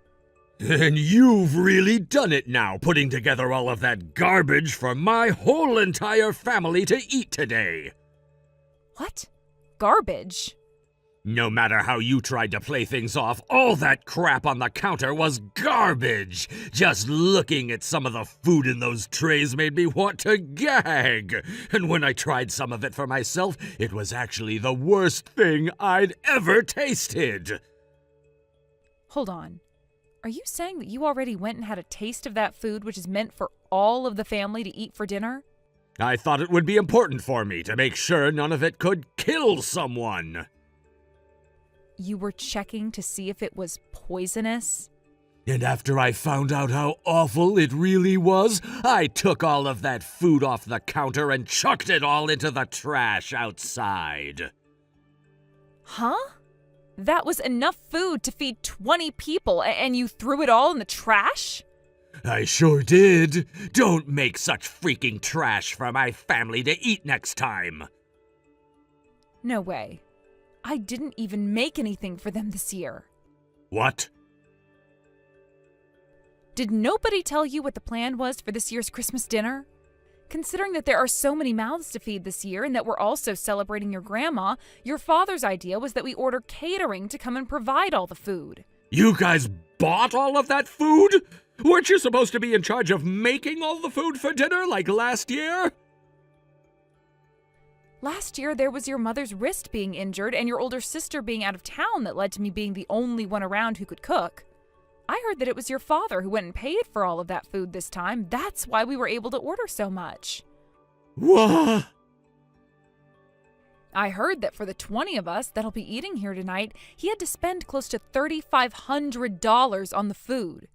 And you've really done it now, putting together all of that garbage for my whole entire family to eat today. What? Garbage? No matter how you tried to play things off, all that crap on the counter was garbage. Just looking at some of the food in those trays made me want to gag. And when I tried some of it for myself, it was actually the worst thing I'd ever tasted. Hold on. Are you saying that you already went and had a taste of that food which is meant for all of the family to eat for dinner? I thought it would be important for me to make sure none of it could kill someone. You were checking to see if it was poisonous? And after I found out how awful it really was, I took all of that food off the counter and chucked it all into the trash outside. Huh? That was enough food to feed 20 people, and you threw it all in the trash? I sure did. Don't make such freaking trash for my family to eat next time. No way. I didn't even make anything for them this year. What? Did nobody tell you what the plan was for this year's Christmas dinner? Considering that there are so many mouths to feed this year and that we're also celebrating your grandma, your father's idea was that we order catering to come and provide all the food. You guys bought all of that food? Weren't you supposed to be in charge of making all the food for dinner like last year? Last year, there was your mother's wrist being injured and your older sister being out of town that led to me being the only one around who could cook. I heard that it was your father who went and paid for all of that food this time. That's why we were able to order so much. What? I heard that for the 20 of us that'll be eating here tonight, he had to spend close to $3,500 on the food.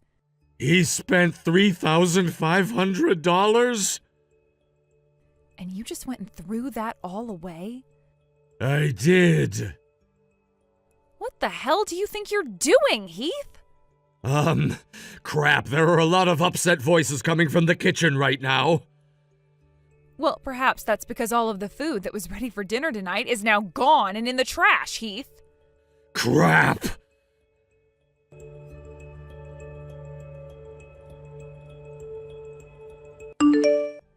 He spent $3,500? And you just went and threw that all away? I did. What the hell do you think you're doing, Heath? Crap, there are a lot of upset voices coming from the kitchen right now. Well, perhaps that's because all of the food that was ready for dinner tonight is now gone and in the trash, Heath. Crap!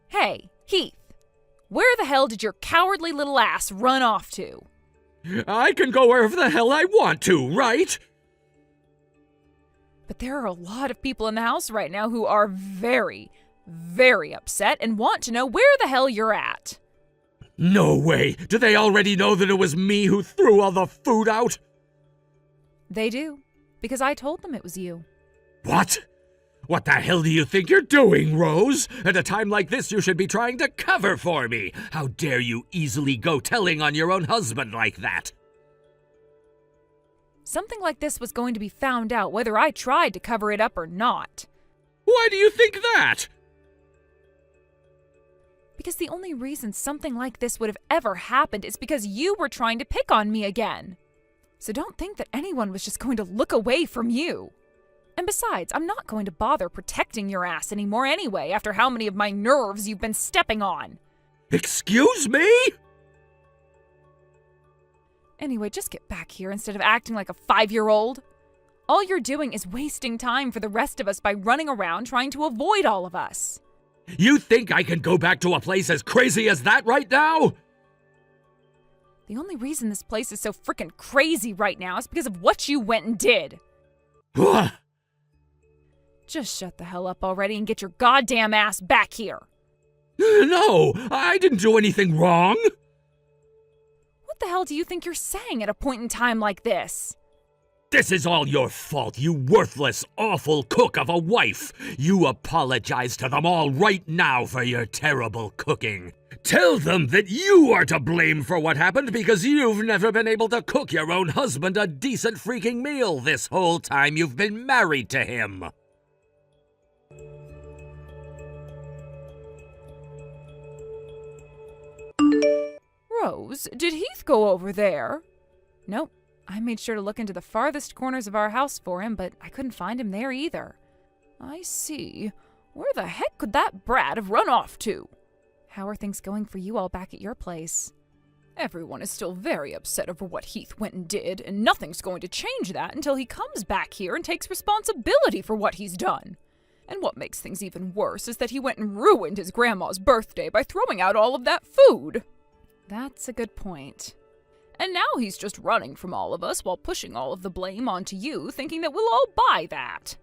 Hey, Heath. Where the hell did your cowardly little ass run off to? I can go wherever the hell I want to, right? But there are a lot of people in the house right now who are very, very upset and want to know where the hell you're at. No way! Do they already know that it was me who threw all the food out? They do, because I told them it was you. What? What the hell do you think you're doing, Rose? At a time like this, you should be trying to cover for me. How dare you easily go telling on your own husband like that? Something like this was going to be found out whether I tried to cover it up or not. Why do you think that? Because the only reason something like this would have ever happened is because you were trying to pick on me again. So don't think that anyone was just going to look away from you. And besides, I'm not going to bother protecting your ass anymore anyway after how many of my nerves you've been stepping on. Excuse me? Anyway, just get back here instead of acting like a 5-year-old. All you're doing is wasting time for the rest of us by running around trying to avoid all of us. You think I can go back to a place as crazy as that right now? The only reason this place is so frickin' crazy right now is because of what you went and did. Just shut the hell up already and get your goddamn ass back here. No, I didn't do anything wrong. What the hell do you think you're saying at a point in time like this? This is all your fault, you worthless, awful cook of a wife. You apologize to them all right now for your terrible cooking. Tell them that you are to blame for what happened because you've never been able to cook your own husband a decent freaking meal this whole time you've been married to him. Rose, did Heath go over there? Nope. I made sure to look into the farthest corners of our house for him, but I couldn't find him there either. I see. Where the heck could that brat have run off to? How are things going for you all back at your place? Everyone is still very upset over what Heath went and did, and nothing's going to change that until he comes back here and takes responsibility for what he's done. And what makes things even worse is that he went and ruined his grandma's birthday by throwing out all of that food. That's a good point. And now he's just running from all of us while pushing all of the blame onto you, thinking that we'll all buy that.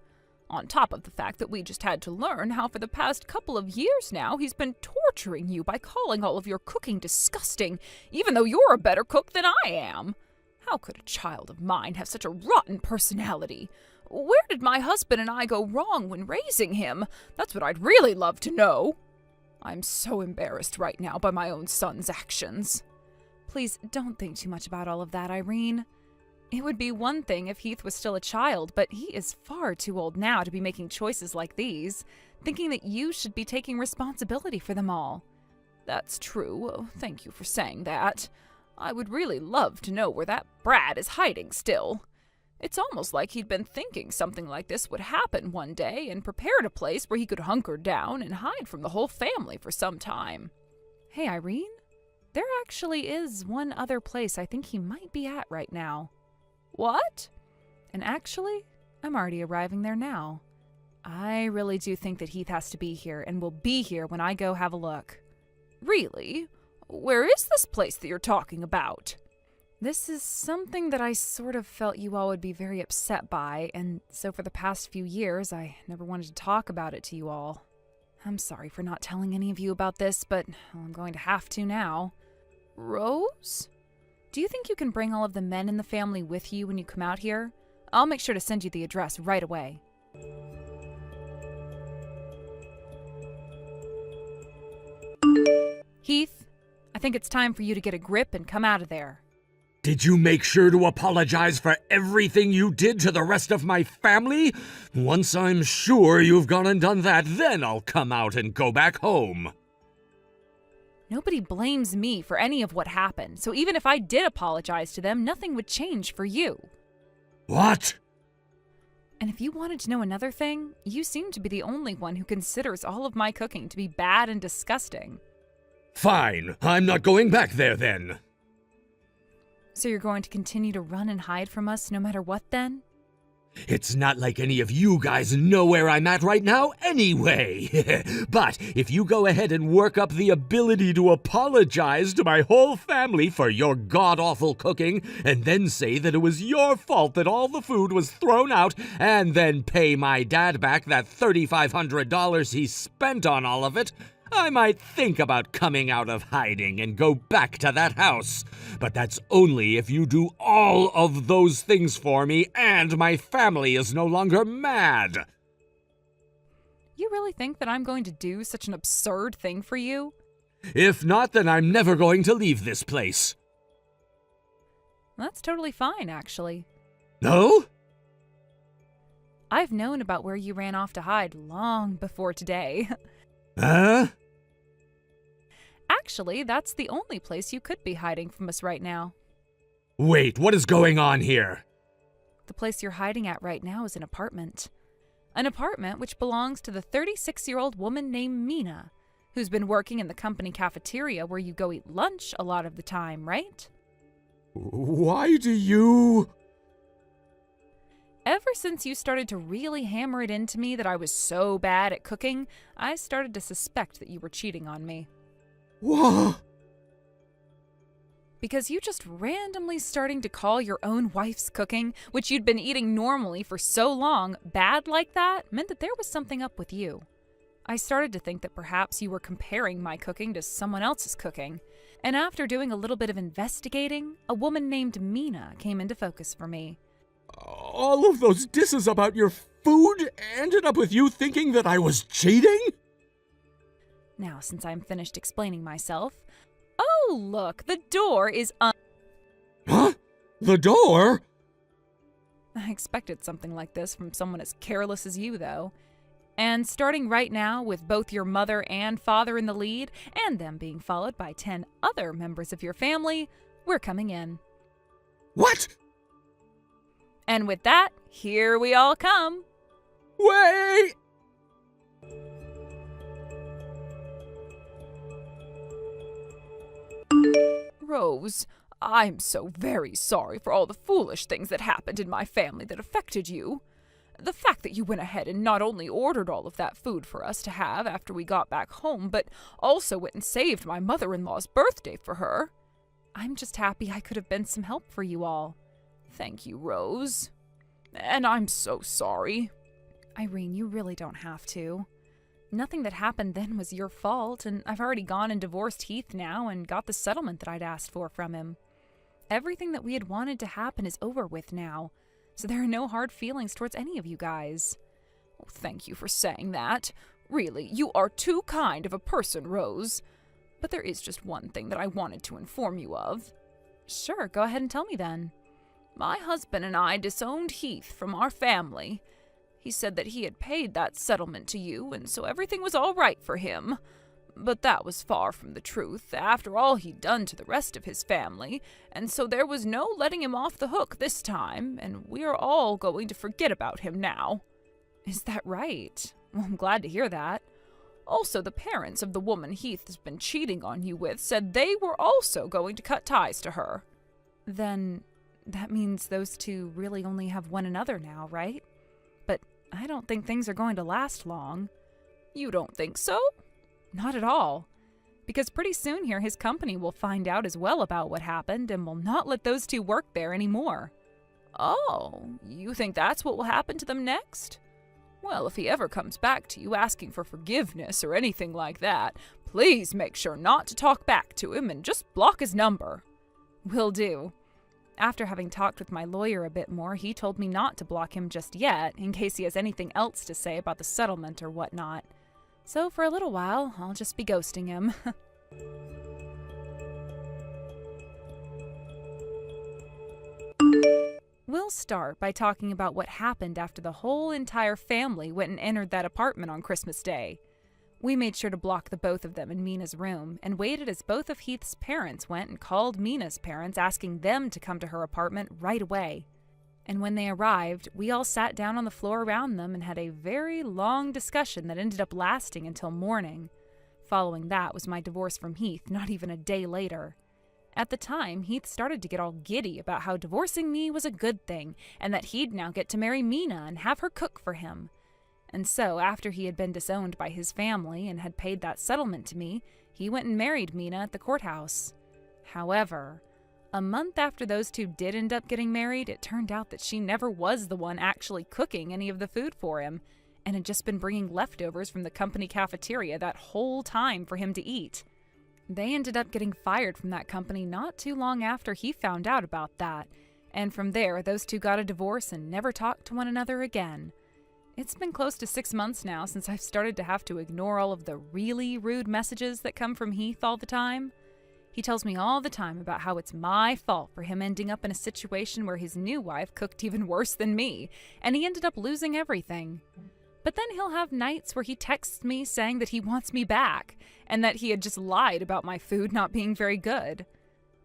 On top of the fact that we just had to learn how for the past couple of years now he's been torturing you by calling all of your cooking disgusting, even though you're a better cook than I am. How could a child of mine have such a rotten personality? Where did my husband and I go wrong when raising him? That's what I'd really love to know. I'm so embarrassed right now by my own son's actions. Please don't think too much about all of that, Irene. It would be one thing if Heath was still a child, but he is far too old now to be making choices like these, thinking that you should be taking responsibility for them all. That's true. Thank you for saying that. I would really love to know where that brat is hiding still. It's almost like he'd been thinking something like this would happen one day and prepared a place where he could hunker down and hide from the whole family for some time. Hey, Irene? There actually is one other place I think he might be at right now. What? And actually, I'm already arriving there now. I really do think that Heath has to be here and will be here when I go have a look. Really? Where is this place that you're talking about? This is something that I sort of felt you all would be very upset by, and so for the past few years, I never wanted to talk about it to you all. I'm sorry for not telling any of you about this, but I'm going to have to now. Rose? Do you think you can bring all of the men in the family with you when you come out here? I'll make sure to send you the address right away. Heath, I think it's time for you to get a grip and come out of there. Did you make sure to apologize for everything you did to the rest of my family? Once I'm sure you've gone and done that, then I'll come out and go back home. Nobody blames me for any of what happened, so even if I did apologize to them, nothing would change for you. What? And if you wanted to know another thing, you seem to be the only one who considers all of my cooking to be bad and disgusting. Fine, I'm not going back there then. So you're going to continue to run and hide from us no matter what then? It's not like any of you guys know where I'm at right now anyway. But if you go ahead and work up the ability to apologize to my whole family for your god-awful cooking, and then say that it was your fault that all the food was thrown out, and then pay my dad back that $3,500 he spent on all of it, I might think about coming out of hiding and go back to that house. But that's only if you do all of those things for me and my family is no longer mad. You really think that I'm going to do such an absurd thing for you? If not, then I'm never going to leave this place. That's totally fine, actually. No? I've known about where you ran off to hide long before today. Huh? Actually, that's the only place you could be hiding from us right now. Wait, what is going on here? The place you're hiding at right now is an apartment. An apartment which belongs to the 36-year-old woman named Mina, who's been working in the company cafeteria where you go eat lunch a lot of the time, right? Why do you... Ever since you started to really hammer it into me that I was so bad at cooking, I started to suspect that you were cheating on me. What? Because you just randomly starting to call your own wife's cooking, which you'd been eating normally for so long, bad like that, meant that there was something up with you. I started to think that perhaps you were comparing my cooking to someone else's cooking. And after doing a little bit of investigating, a woman named Mina came into focus for me. All of those disses about your food ended up with you thinking that I was cheating? Now, since I'm finished explaining myself... Oh, look, the door is Huh? The door? I expected something like this from someone as careless as you, though. And starting right now, with both your mother and father in the lead, and them being followed by 10 other members of your family, we're coming in. What? And with that, here we all come. Wait! Rose, I'm so very sorry for all the foolish things that happened in my family that affected you. The fact that you went ahead and not only ordered all of that food for us to have after we got back home, but also went and saved my mother-in-law's birthday for her. I'm just happy I could have been some help for you all. Thank you, Rose. And I'm so sorry. Irene, you really don't have to. Nothing that happened then was your fault, and I've already gone and divorced Heath now and got the settlement that I'd asked for from him. Everything that we had wanted to happen is over with now, so there are no hard feelings towards any of you guys. Oh, thank you for saying that. Really, you are too kind of a person, Rose. But there is just one thing that I wanted to inform you of. Sure, go ahead and tell me then. My husband and I disowned Heath from our family. He said that he had paid that settlement to you, and so everything was all right for him. But that was far from the truth, after all he'd done to the rest of his family, and so there was no letting him off the hook this time, and we're all going to forget about him now. Is that right? Well, I'm glad to hear that. Also, the parents of the woman Heath has been cheating on you with said they were also going to cut ties to her. Then that means those two really only have one another now, right? But I don't think things are going to last long. You don't think so? Not at all. Because pretty soon here his company will find out as well about what happened and will not let those two work there anymore. Oh, you think that's what will happen to them next? Well, if he ever comes back to you asking for forgiveness or anything like that, please make sure not to talk back to him and just block his number. Will do. After having talked with my lawyer a bit more, he told me not to block him just yet, in case he has anything else to say about the settlement or whatnot. So for a little while, I'll just be ghosting him. We'll start by talking about what happened after the whole entire family went and entered that apartment on Christmas Day. We made sure to block the both of them in Mina's room and waited as both of Heath's parents went and called Mina's parents asking them to come to her apartment right away. And when they arrived, we all sat down on the floor around them and had a very long discussion that ended up lasting until morning. Following that was my divorce from Heath, not even a day later. At the time, Heath started to get all giddy about how divorcing me was a good thing and that he'd now get to marry Mina and have her cook for him. And so, after he had been disowned by his family and had paid that settlement to me, he went and married Mina at the courthouse. However, a month after those two did end up getting married, it turned out that she never was the one actually cooking any of the food for him, and had just been bringing leftovers from the company cafeteria that whole time for him to eat. They ended up getting fired from that company not too long after he found out about that, and from there, those two got a divorce and never talked to one another again. It's been close to 6 months now since I've started to have to ignore all of the really rude messages that come from Heath all the time. He tells me all the time about how it's my fault for him ending up in a situation where his new wife cooked even worse than me, and he ended up losing everything. But then he'll have nights where he texts me saying that he wants me back, and that he had just lied about my food not being very good.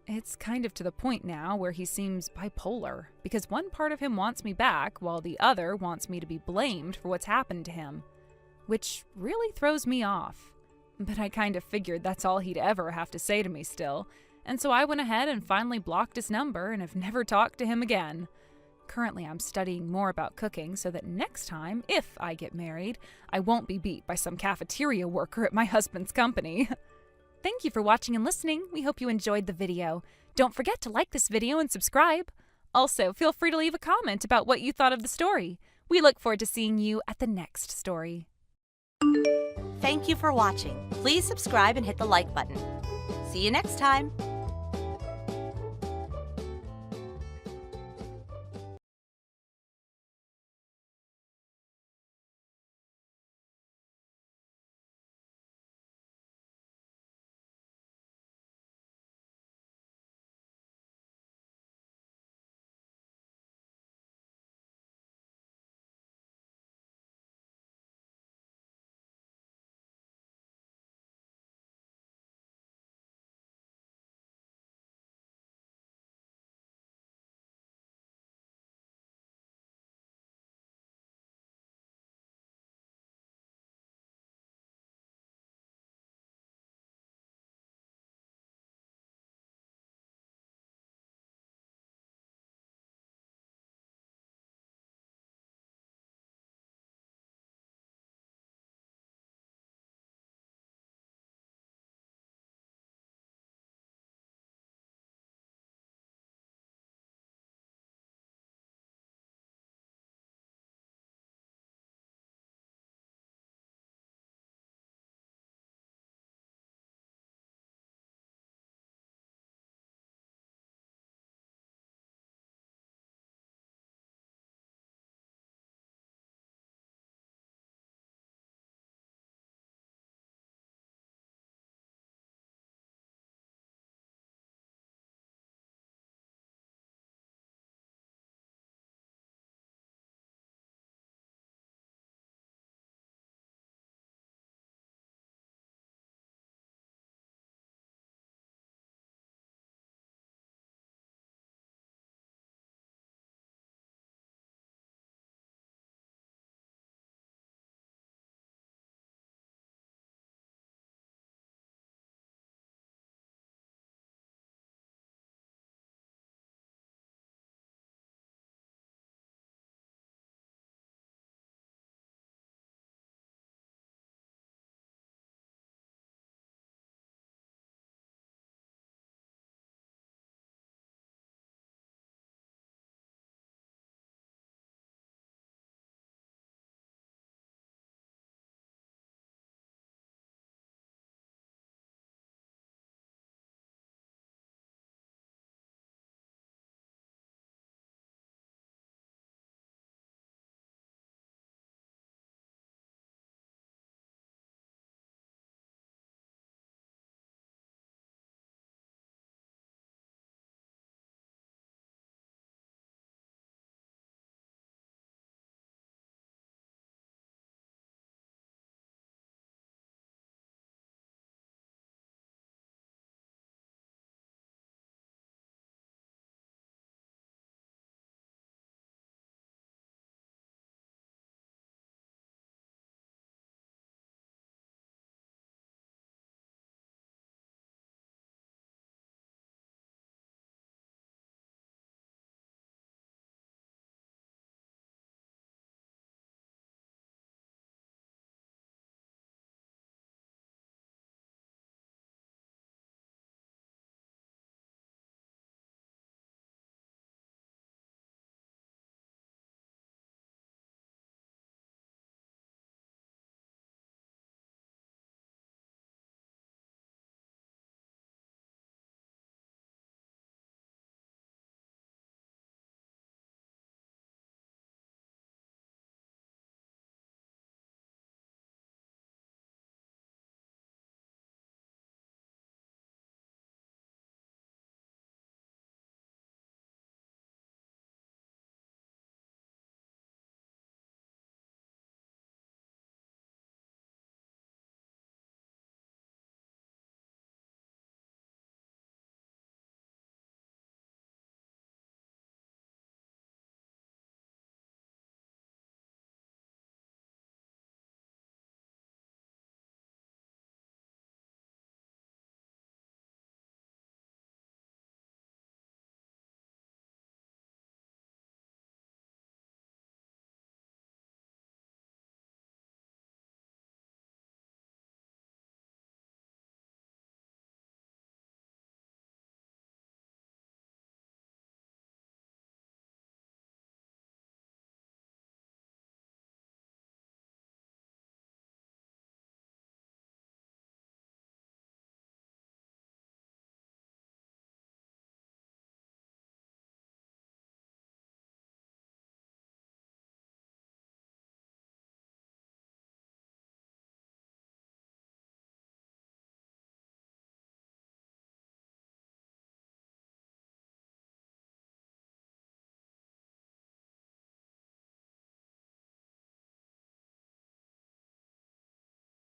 It's kind of to the point now where he seems bipolar, because one part of him wants me back, while the other wants me to be blamed for what's happened to him, which really throws me off. But I kind of figured that's all he'd ever have to say to me still, and so I went ahead and finally blocked his number and have never talked to him again. Currently, I'm studying more about cooking so that next time, if I get married, I won't be beat by some cafeteria worker at my husband's company. Thank you for watching and listening. We hope you enjoyed the video. Don't forget to like this video and subscribe. Also, feel free to leave a comment about what you thought of the story. We look forward to seeing you at the next story. Thank you for watching. Please subscribe and hit the like button. See you next time.